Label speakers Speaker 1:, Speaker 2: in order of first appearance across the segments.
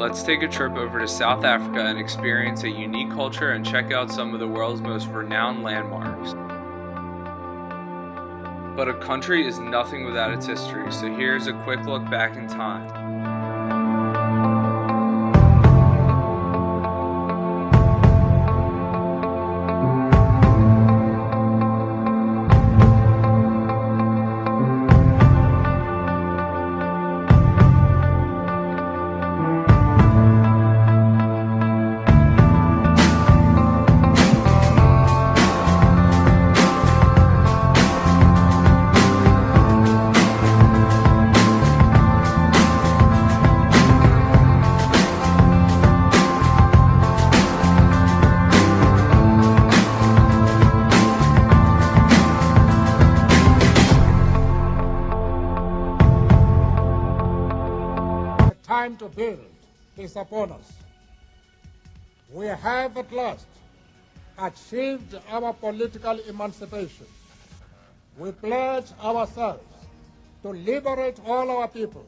Speaker 1: Let's take a trip over to South Africa and experience a unique culture and check out some of the world's most renowned landmarks. But a country is nothing without its history, so here's a quick look back in time.
Speaker 2: Time to build is upon us. We have at last achieved our political emancipation. We pledge ourselves to liberate all our people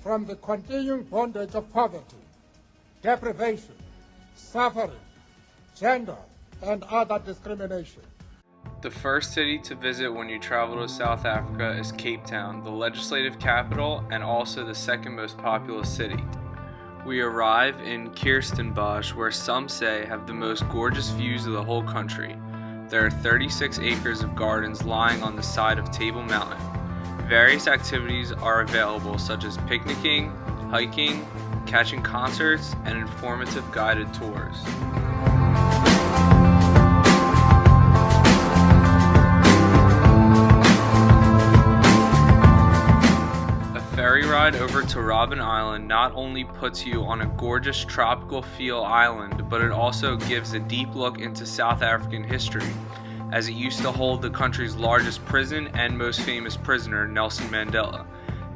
Speaker 2: from the continuing bondage of poverty, deprivation, suffering, gender, and other discrimination.
Speaker 1: The first city to visit when you travel to South Africa is Cape Town, the legislative capital and also the second most populous city. We arrive in Kirstenbosch, where some say have the most gorgeous views of the whole country. There are 36 acres of gardens lying on the side of Table Mountain. Various activities are available such as picnicking, hiking, catching concerts, and informative guided tours. Ferry ride over to Robben Island not only puts you on a gorgeous tropical feel island, but it also gives a deep look into South African history, as it used to hold the country's largest prison and most famous prisoner, Nelson Mandela.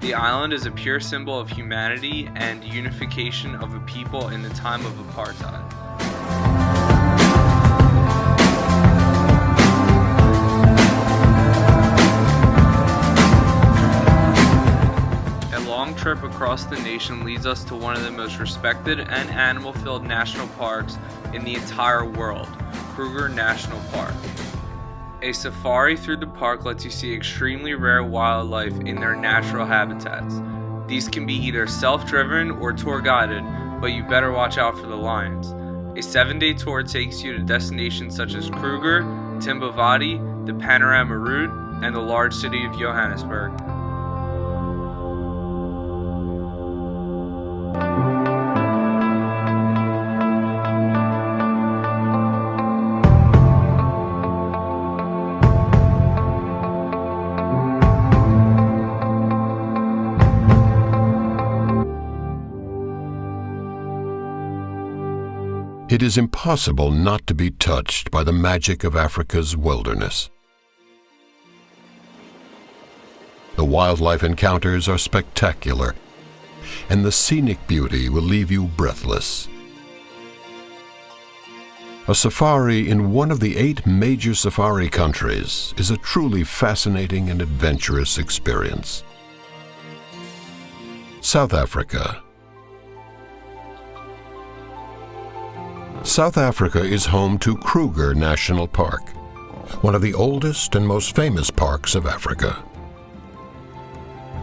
Speaker 1: The island is a pure symbol of humanity and unification of a people in the time of apartheid. Trip across the nation leads us to one of the most respected and animal-filled national parks in the entire world, Kruger National Park. A safari through the park lets you see extremely rare wildlife in their natural habitats. These can be either self-driven or tour-guided, but you better watch out for the lions. A 7-day tour takes you to destinations such as Kruger, Timbavati, the Panorama Route, and the large city of Johannesburg.
Speaker 3: It is impossible not to be touched by the magic of Africa's wilderness. The wildlife encounters are spectacular, and the scenic beauty will leave you breathless. A safari in one of the 8 major safari countries is a truly fascinating and adventurous experience. South Africa. South Africa is home to Kruger National Park, one of the oldest and most famous parks of Africa.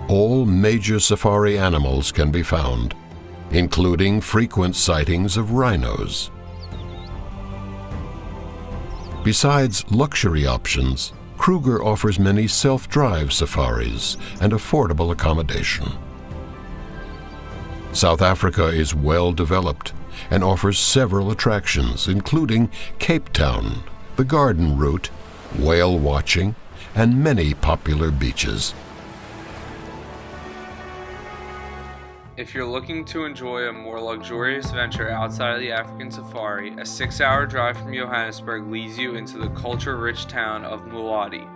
Speaker 3: All major safari animals can be found, including frequent sightings of rhinos. Besides luxury options, Kruger offers many self-drive safaris and affordable accommodation. South Africa is well developed and offers several attractions, including Cape Town, the Garden Route, whale watching, and many popular beaches.
Speaker 1: If you're looking to enjoy a more luxurious venture outside of the African safari, a 6-hour drive from Johannesburg leads you into the culture-rich town of Mulati.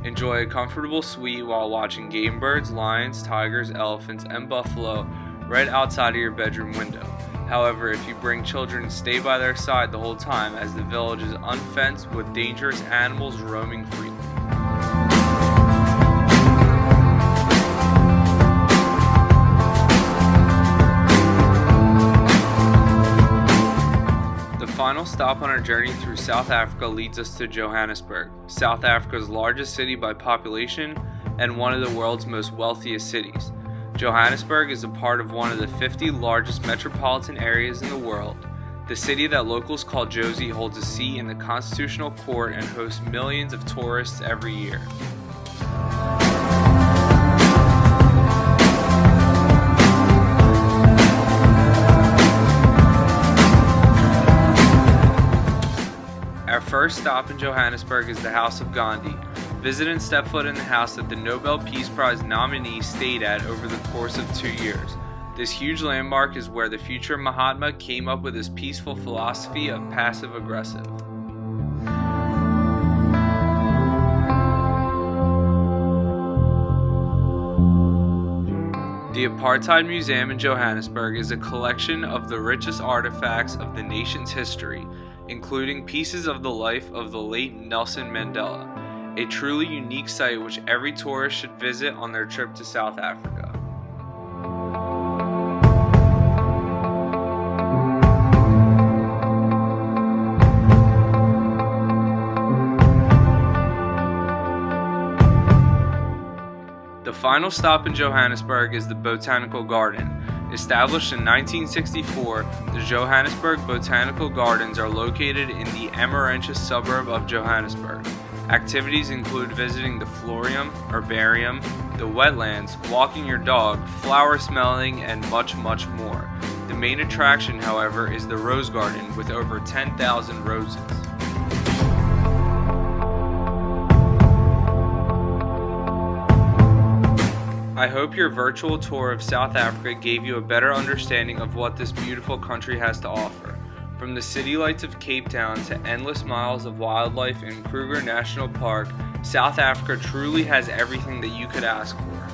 Speaker 1: Enjoy a comfortable suite while watching game birds, lions, tigers, elephants, and buffalo right outside of your bedroom window. However, if you bring children, stay by their side the whole time, as the village is unfenced with dangerous animals roaming freely. stop on our journey through South Africa leads us to Johannesburg, South Africa's largest city by population and one of the world's most wealthiest cities. Johannesburg is a part of one of the 50 largest metropolitan areas in the world. The city that locals call Jozi holds a seat in the Constitutional Court and hosts millions of tourists every year. Our first stop in Johannesburg is the House of Gandhi. Visit and step foot in the house that the Nobel Peace Prize nominee stayed at over the course of 2 years. This huge landmark is where the future Mahatma came up with his peaceful philosophy of passive-aggressive. The Apartheid Museum in Johannesburg is a collection of the richest artifacts of the nation's history, including pieces of the life of the late Nelson Mandela, a truly unique site which every tourist should visit on their trip to South Africa. The final stop in Johannesburg is the Botanical Garden. Established in 1964, the Johannesburg Botanical Gardens are located in the Emmarentia suburb of Johannesburg. Activities include visiting the Florium, Herbarium, the wetlands, walking your dog, flower smelling, and much, much more. The main attraction, however, is the Rose Garden with over 10,000 roses. I hope your virtual tour of South Africa gave you a better understanding of what this beautiful country has to offer. From the city lights of Cape Town to endless miles of wildlife in Kruger National Park, South Africa truly has everything that you could ask for.